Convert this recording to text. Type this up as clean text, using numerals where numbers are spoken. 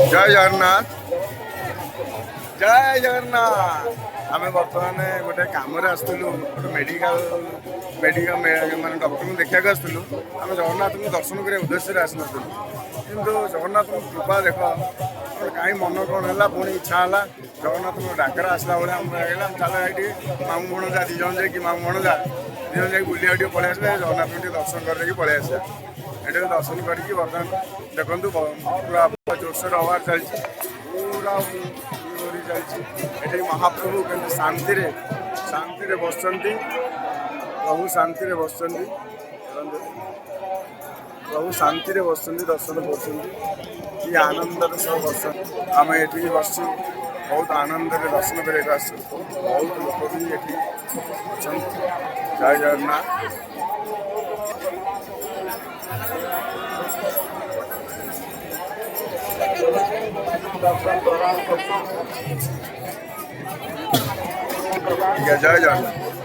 जय जगन्नाथ जय जगन्नाथ आम बर्तमान गोटे कम आसलु गोटे मेडिकल माने डॉक्टर को देखा आसलु आम जगन्नाथ को दर्शन करने उद्देश्य आसलु किंतु जगन्नाथ कृपा देख कहीं मन कौन है पुणी इच्छा है जगन्नाथ डाकर आसला भाई चल ये मामू भणजा दिज जाकि मामू भणजा दिज जा बुलिया पलि आस जगन्नाथ को दर्शन करके पलि आसा ये दर्शन करके बर्तमान देखु पूरा जोरसोर हवार चलती पूरा चलती महाप्रभु के शांति बस प्रभु शांति बस प्रभु शांति बस दर्शन कर आनंद सब बस आम ये बस बहुत आनंद दर्शन कर बहुत लोग भी ये जय जगन्नाथ जय जगन्नाथ।